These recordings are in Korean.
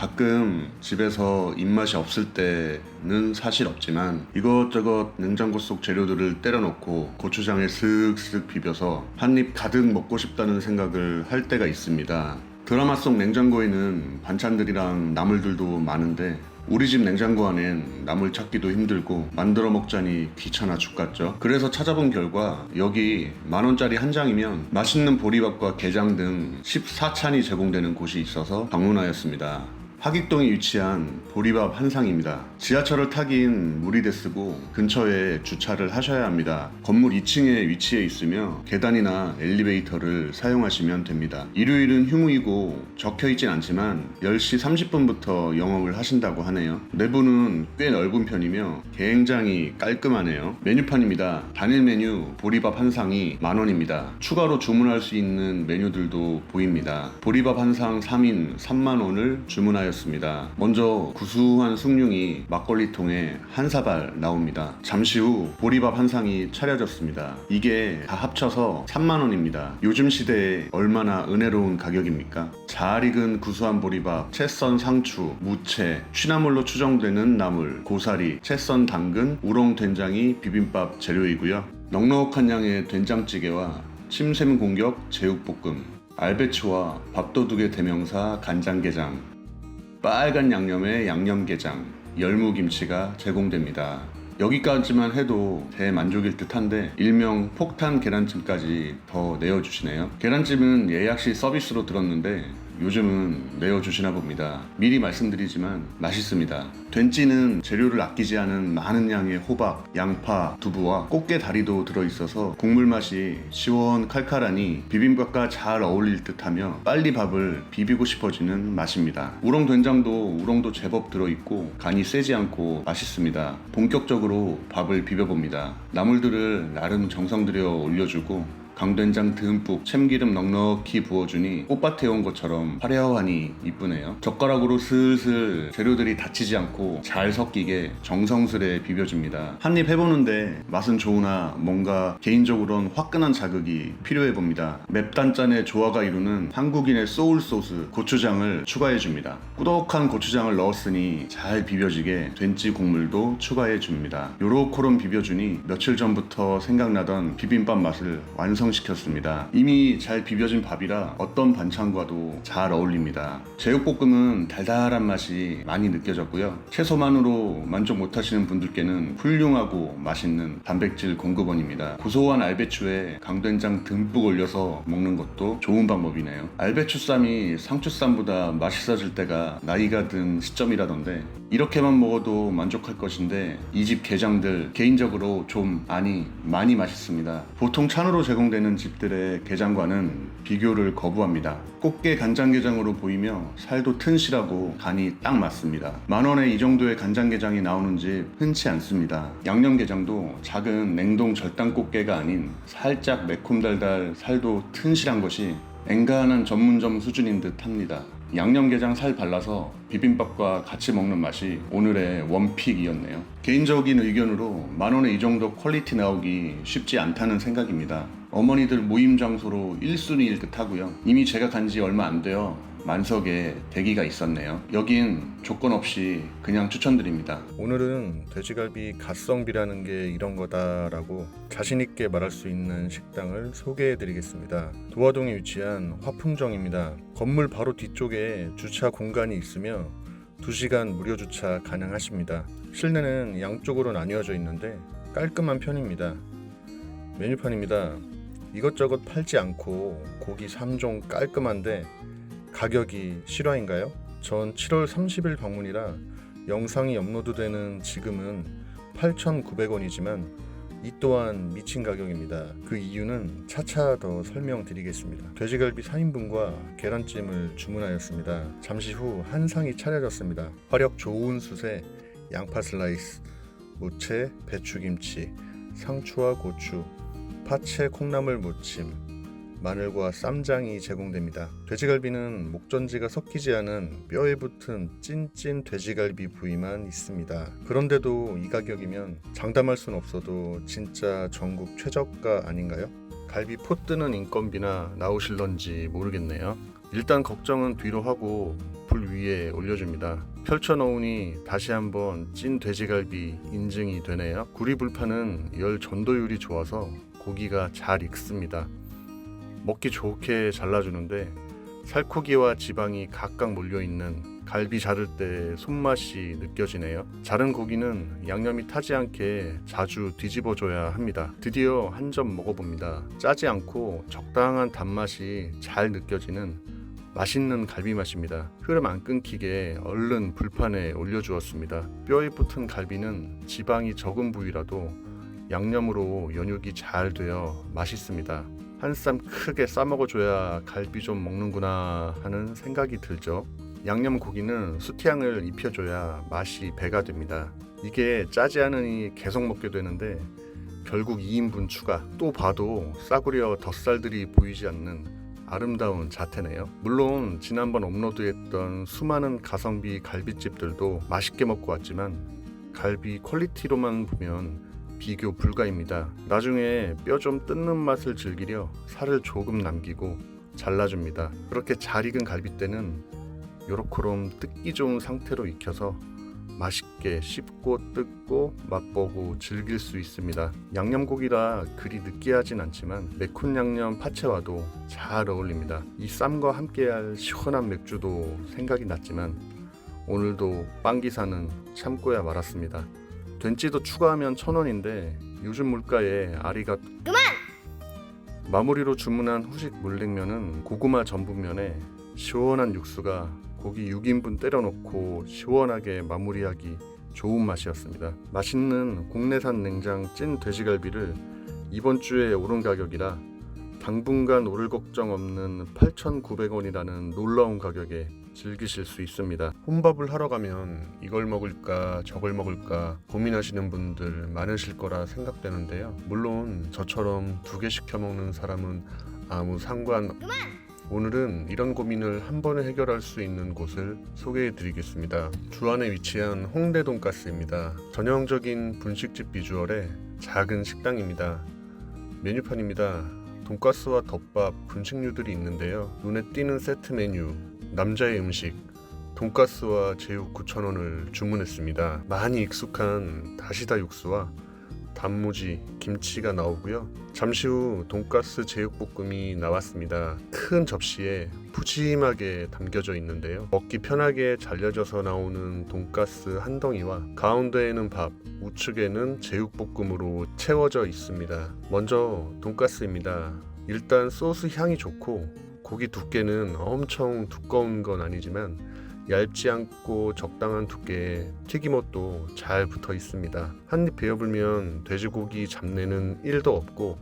가끔 집에서 입맛이 없을 때는 사실 없지만 이것저것 냉장고 속 재료들을 때려 넣고 고추장에 슥슥 비벼서 한 입 가득 먹고 싶다는 생각을 할 때가 있습니다. 드라마 속 냉장고에는 반찬들이랑 나물들도 많은데 우리 집 냉장고 안엔 나물 찾기도 힘들고 만들어 먹자니 귀찮아 죽겠죠. 그래서 찾아본 결과 여기 만원짜리 한 장이면 맛있는 보리밥과 게장 등 14찬이 제공되는 곳이 있어서 방문하였습니다. 하객동에 위치한 보리밥 한상입니다. 지하철을 타긴 무리대 쓰고 근처에 주차를 하셔야 합니다. 건물 2층에 위치해 있으며 계단이나 엘리베이터를 사용하시면 됩니다. 일요일은 휴무이고 적혀있진 않지만 10시 30분부터 영업을 하신다고 하네요. 내부는 꽤 넓은 편이며 굉장히 깔끔하네요. 메뉴판입니다. 단일 메뉴 보리밥 한상이 만원입니다. 추가로 주문할 수 있는 메뉴들도 보입니다. 보리밥 한상 3인 3만원을 주문하였습니다. 먼저 구수한 숭늉이 막걸리통에 한 사발 나옵니다. 잠시 후 보리밥 한 상이 차려졌습니다. 이게 다 합쳐서 3만원입니다. 요즘 시대에 얼마나 은혜로운 가격입니까? 잘 익은 구수한 보리밥, 채 썬 상추, 무채, 취나물로 추정되는 나물, 고사리, 채 썬 당근, 우렁 된장이 비빔밥 재료이고요. 넉넉한 양의 된장찌개와 침샘 공격 제육볶음, 알배추와 밥도둑의 대명사 간장게장, 빨간 양념에 양념게장, 열무김치가 제공됩니다. 여기까지만 해도 대만족일 듯한데 일명 폭탄 계란찜까지 더 내어주시네요. 계란찜은 예약 시 서비스로 들었는데 요즘은 내어주시나 봅니다. 미리 말씀드리지만 맛있습니다. 된찌는 재료를 아끼지 않은 많은 양의 호박, 양파, 두부와 꽃게 다리도 들어있어서 국물 맛이 시원칼칼하니 비빔밥과 잘 어울릴 듯하며 빨리 밥을 비비고 싶어지는 맛입니다. 우렁 된장도 우렁도 제법 들어있고 간이 세지 않고 맛있습니다. 본격적으로 밥을 비벼봅니다. 나물들을 나름 정성 들여 올려주고 강된장 듬뿍 참기름 넉넉히 부어주니 꽃밭에 온 것처럼 화려하니 이쁘네요. 젓가락으로 슬슬 재료들이 다치지 않고 잘 섞이게 정성스레 비벼줍니다. 한입 해보는데 맛은 좋으나 뭔가 개인적으론 화끈한 자극이 필요해 봅니다. 맵단짠의 조화가 이루는 한국인의 소울 소스 고추장을 추가해줍니다. 꾸덕한 고추장을 넣었으니 잘 비벼지게 된찌 국물도 추가해줍니다. 요렇게럼 비벼주니 며칠 전부터 생각나던 비빔밥 맛을 완성시켰습니다. 이미 잘 비벼진 밥이라 어떤 반찬과도 잘 어울립니다. 제육볶음은 달달한 맛이 많이 느껴졌고요. 채소만으로 만족 못하시는 분들께는 훌륭하고 맛있는 단백질 공급원입니다. 고소한 알배추에 강된장 듬뿍 올려서 먹는 것도 좋은 방법이네요. 알배추쌈이 상추쌈보다 맛있어질 때가 나이가 든 시점이라던데 이렇게만 먹어도 만족할 것인데 이 집 게장들 개인적으로 좀 많이 맛있습니다. 보통 찬으로 제공되는 집들의 게장과는 비교를 거부합니다. 꽃게 간장게장으로 보이며 살도 튼실하고 간이 딱 맞습니다. 만원에 이 정도의 간장게장이 나오는 집 흔치 않습니다. 양념게장도 작은 냉동 절단 꽃게가 아닌 살짝 매콤달달 살도 튼실한 것이 엔간한 전문점 수준인 듯 합니다. 양념게장 살 발라서 비빔밥과 같이 먹는 맛이 오늘의 원픽이었네요. 개인적인 의견으로 만원에 이 정도 퀄리티 나오기 쉽지 않다는 생각입니다. 어머니들 모임 장소로 1순위일 듯 하고요. 이미 제가 간지 얼마 안 되어 만석에 대기가 있었네요. 여긴 조건 없이 그냥 추천드립니다. 오늘은 돼지갈비 갓성비라는 게 이런 거다라고 자신있게 말할 수 있는 식당을 소개해드리겠습니다. 도화동에 위치한 화풍정입니다. 건물 바로 뒤쪽에 주차 공간이 있으며 2시간 무료 주차 가능하십니다. 실내는 양쪽으로 나뉘어져 있는데 깔끔한 편입니다. 메뉴판입니다. 이것저것 팔지 않고 고기 3종 깔끔한데 가격이 실화인가요? 전 7월 30일 방문이라 영상이 업로드되는 지금은 8,900원이지만 이 또한 미친 가격입니다. 그 이유는 차차 더 설명드리겠습니다. 돼지갈비 4인분과 계란찜을 주문하였습니다. 잠시 후 한 상이 차려졌습니다. 화력 좋은 숯에 양파 슬라이스, 무채, 배추김치, 상추와 고추, 파채 콩나물 무침, 마늘과 쌈장이 제공됩니다. 돼지갈비는 목전지가 섞이지 않은 뼈에 붙은 찐찐 돼지갈비 부위만 있습니다. 그런데도 이 가격이면 장담할 순 없어도 진짜 전국 최저가 아닌가요? 갈비 포 뜨는 인건비나 나오실런지 모르겠네요. 일단 걱정은 뒤로 하고 불 위에 올려줍니다. 펼쳐놓으니 다시 한번 찐 돼지갈비 인증이 되네요. 구리불판은 열 전도율이 좋아서 고기가 잘 익습니다. 먹기 좋게 잘라주는데 살코기와 지방이 각각 몰려있는 갈비 자를 때 손맛이 느껴지네요. 자른 고기는 양념이 타지 않게 자주 뒤집어줘야 합니다. 드디어 한 점 먹어봅니다. 짜지 않고 적당한 단맛이 잘 느껴지는 맛있는 갈비 맛입니다. 흐름 안 끊기게 얼른 불판에 올려주었습니다. 뼈에 붙은 갈비는 지방이 적은 부위라도 양념으로 연육이 잘 되어 맛있습니다. 한 쌈 크게 싸먹어줘야 갈비 좀 먹는구나 하는 생각이 들죠. 양념 고기는 수태향을 입혀줘야 맛이 배가 됩니다. 이게 짜지 않으니 계속 먹게 되는데 결국 2인분 추가. 또 봐도 싸구려 덧살들이 보이지 않는 아름다운 자태네요. 물론 지난번 업로드했던 수많은 가성비 갈비집들도 맛있게 먹고 왔지만 갈비 퀄리티로만 보면 비교 불가입니다. 나중에 뼈 좀 뜯는 맛을 즐기려 살을 조금 남기고 잘라줍니다. 그렇게 잘 익은 갈비대는 요렇게럼 뜯기 좋은 상태로 익혀서 맛있게 씹고 뜯고 맛보고 즐길 수 있습니다. 양념고기라 그리 느끼하진 않지만 매콤 양념 파채와도 잘 어울립니다. 이 쌈과 함께할 시원한 맥주도 생각이 났지만 오늘도 빵기사는 참고야 말았습니다. 된찌도 추가하면 1,000원인데 요즘 물가에 아리가 그만! 마무리로 주문한 후식 물냉면은 고구마 전분면에 시원한 육수가 고기 6인분 때려놓고 시원하게 마무리하기 좋은 맛이었습니다. 맛있는 국내산 냉장 찐 돼지갈비를 이번 주에 오른 가격이라 당분간 오를 걱정 없는 8,900원이라는 놀라운 가격에 즐기실 수 있습니다. 혼밥을 하러 가면 이걸 먹을까 저걸 먹을까 고민하시는 분들 많으실 거라 생각되는데요. 물론 저처럼 2개 시켜 먹는 사람은 아무 상관 오늘은 이런 고민을 한 번에 해결할 수 있는 곳을 소개해 드리겠습니다. 주안에 위치한 홍대 돈가스입니다. 전형적인 분식집 비주얼의 작은 식당입니다. 메뉴판입니다. 돈가스와 덮밥, 분식류들이 있는데요. 눈에 띄는 세트 메뉴, 남자의 음식, 돈가스와 제육 9,000원을 주문했습니다. 많이 익숙한 다시다 육수와 단무지, 김치가 나오고요. 잠시 후 돈가스 제육볶음이 나왔습니다. 큰 접시에 푸짐하게 담겨져 있는데요. 먹기 편하게 잘려져서 나오는 돈가스 한 덩이와 가운데에는 밥, 우측에는 제육볶음으로 채워져 있습니다. 먼저 돈가스입니다. 일단 소스 향이 좋고 고기 두께는 엄청 두꺼운 건 아니지만 얇지 않고 적당한 두께에 튀김옷도 잘 붙어 있습니다. 한입 베어불면 돼지고기 잡내는 1도 없고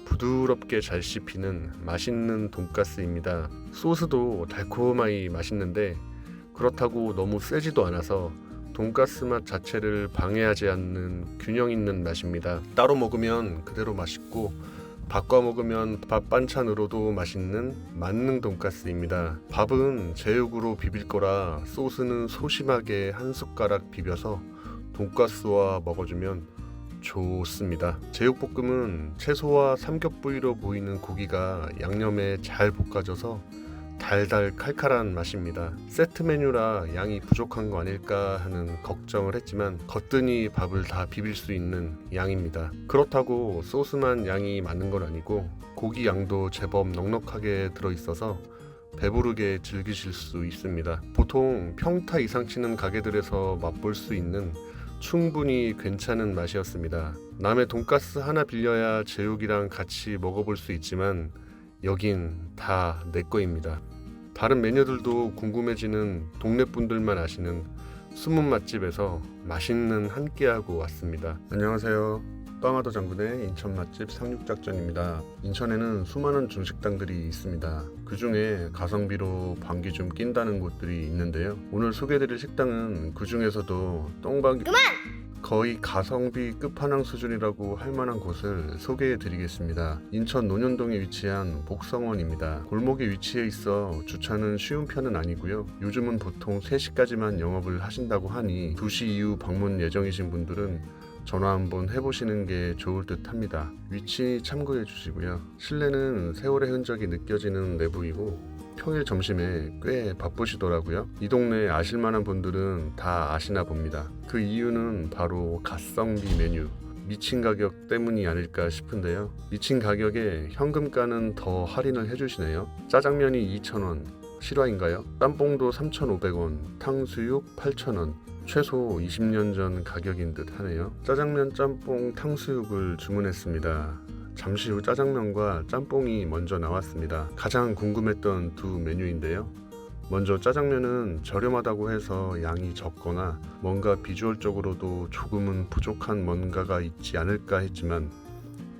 부드럽게 잘 씹히는 맛있는 돈가스입니다. 소스도 달콤하니 맛있는데 그렇다고 너무 세지도 않아서 돈가스 맛 자체를 방해하지 않는 균형 있는 맛입니다. 따로 먹으면 그대로 맛있고 바꿔 먹으면 밥 반찬으로도 맛있는 만능 돈가스입니다. 밥은 제육으로 비빌 거라 소스는 소심하게 한 숟가락 비벼서 돈가스와 먹어주면 좋습니다. 제육볶음은 채소와 삼겹부위로 보이는 고기가 양념에 잘 볶아져서 달달 칼칼한 맛입니다. 세트 메뉴라 양이 부족한 거 아닐까 하는 걱정을 했지만 거뜬히 밥을 다 비빌 수 있는 양입니다. 그렇다고 소스만 양이 많은 건 아니고 고기 양도 제법 넉넉하게 들어있어서 배부르게 즐기실 수 있습니다. 보통 평타 이상 치는 가게들에서 맛볼 수 있는 충분히 괜찮은 맛이었습니다. 남의 돈가스 하나 빌려야 제육이랑 같이 먹어볼 수 있지만 여긴 다 내 거입니다. 다른 메뉴들도 궁금해지는 동네 분들만 아시는 숨은 맛집에서 맛있는 한 끼하고 왔습니다. 안녕하세요. 빵하더 장군의 인천 맛집 상륙작전입니다. 인천에는 수많은 중식당들이 있습니다. 그 중에 가성비로 방귀 좀 낀다는 곳들이 있는데요. 오늘 소개해드릴 식당은 그 중에서도 똥방귀 거의 가성비 끝판왕 수준이라고 할 만한 곳을 소개해 드리겠습니다. 인천 논현동에 위치한 복성원입니다. 골목에 위치해 있어 주차는 쉬운 편은 아니고요. 요즘은 보통 3시까지만 영업을 하신다고 하니 2시 이후 방문 예정이신 분들은 전화 한번 해보시는 게 좋을 듯 합니다. 위치 참고해 주시고요. 실내는 세월의 흔적이 느껴지는 내부이고 평일 점심에 꽤 바쁘시더라고요. 이 동네 아실만한 분들은 다 아시나 봅니다. 그 이유는 바로 가성비 메뉴, 미친 가격 때문이 아닐까 싶은데요. 미친 가격에 현금가는 더 할인을 해주시네요. 짜장면이 2,000원, 실화인가요? 짬뽕도 3,500원, 탕수육 8,000원. 최소 20년 전 가격인 듯 하네요. 짜장면, 짬뽕, 탕수육을 주문했습니다. 잠시 후 짜장면과 짬뽕이 먼저 나왔습니다. 가장 궁금했던 두 메뉴인데요. 먼저 짜장면은 저렴하다고 해서 양이 적거나 뭔가 비주얼적으로도 조금은 부족한 뭔가가 있지 않을까 했지만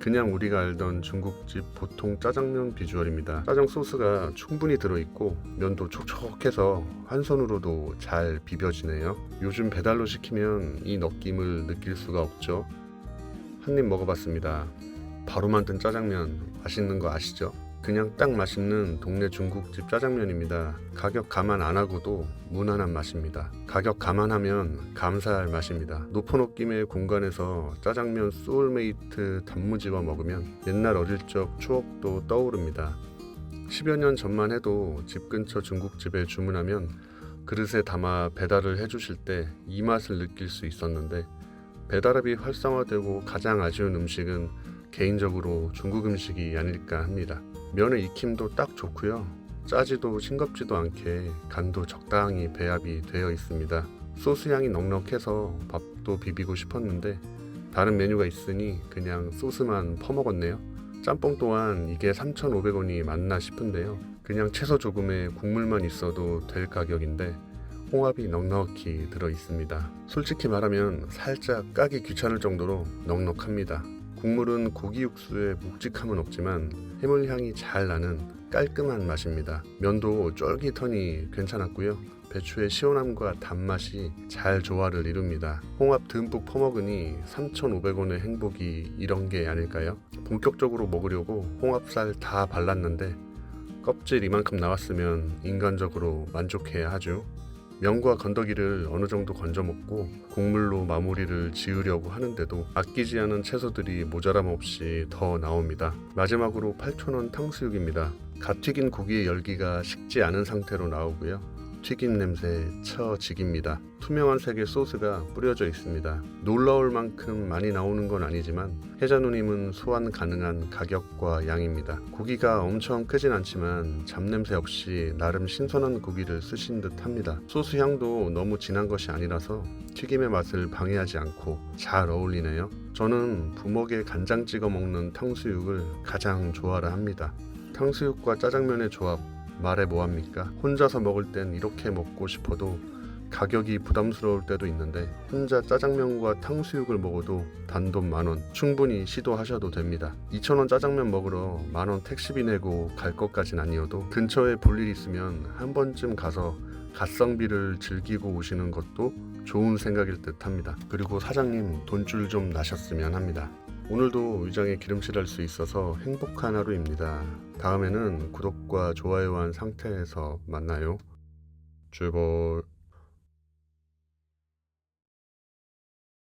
그냥 우리가 알던 중국집 보통 짜장면 비주얼입니다. 짜장 소스가 충분히 들어있고 면도 촉촉해서 한 손으로도 잘 비벼지네요. 요즘 배달로 시키면 이 느낌을 느낄 수가 없죠. 한 입 먹어봤습니다. 바로 만든 짜장면 맛있는 거 아시죠? 그냥 딱 맛있는 동네 중국집 짜장면입니다. 가격 감안 안 하고도 무난한 맛입니다. 가격 감안하면 감사할 맛입니다. 높은 옷김의 공간에서 짜장면 소울메이트 단무지와 먹으면 옛날 어릴 적 추억도 떠오릅니다. 10여 년 전만 해도 집 근처 중국집에 주문하면 그릇에 담아 배달을 해주실 때 이 맛을 느낄 수 있었는데 배달앱이 활성화되고 가장 아쉬운 음식은 개인적으로 중국 음식이 아닐까 합니다. 면의 익힘도 딱 좋고요. 짜지도 싱겁지도 않게 간도 적당히 배합이 되어 있습니다. 소스 향이 넉넉해서 밥도 비비고 싶었는데 다른 메뉴가 있으니 그냥 소스만 퍼먹었네요. 짬뽕 또한 이게 3,500원이 맞나 싶은데요. 그냥 채소 조금에 국물만 있어도 될 가격인데 홍합이 넉넉히 들어 있습니다. 솔직히 말하면 살짝 까기 귀찮을 정도로 넉넉합니다. 국물은 고기 육수에 묵직함은 없지만 해물향이 잘 나는 깔끔한 맛입니다. 면도 쫄깃하니 괜찮았고요. 배추의 시원함과 단맛이 잘 조화를 이룹니다. 홍합 듬뿍 퍼먹으니 3,500원의 행복이 이런 게 아닐까요? 본격적으로 먹으려고 홍합살 다 발랐는데 껍질 이만큼 나왔으면 인간적으로 만족해야 하죠. 면과 건더기를 어느 정도 건져 먹고 국물로 마무리를 지으려고 하는데도 아끼지 않은 채소들이 모자람 없이 더 나옵니다. 마지막으로 8,000원 탕수육입니다. 갓 튀긴 고기의 열기가 식지 않은 상태로 나오고요. 튀김 냄새 처지깁니다. 투명한 색의 소스가 뿌려져 있습니다. 놀라울 만큼 많이 나오는 건 아니지만 혜자누님은 소환 가능한 가격과 양입니다. 고기가 엄청 크진 않지만 잡냄새 없이 나름 신선한 고기를 쓰신 듯 합니다. 소스 향도 너무 진한 것이 아니라서 튀김의 맛을 방해하지 않고 잘 어울리네요. 저는 부먹에 간장 찍어 먹는 탕수육을 가장 좋아라 합니다. 탕수육과 짜장면의 조합 말해 뭐합니까? 혼자서 먹을 땐 이렇게 먹고 싶어도 가격이 부담스러울 때도 있는데 혼자 짜장면과 탕수육을 먹어도 단돈 10,000원 충분히 시도하셔도 됩니다. 2,000원 짜장면 먹으러 10,000원 택시비 내고 갈 것까진 아니어도 근처에 볼 일 있으면 한 번쯤 가서 가성비를 즐기고 오시는 것도 좋은 생각일 듯 합니다. 그리고 사장님 돈줄 좀 나셨으면 합니다. 오늘도 위장에 기름칠할 수 있어서 행복한 하루입니다. 다음에는 구독과 좋아요한 상태에서 만나요. 출발.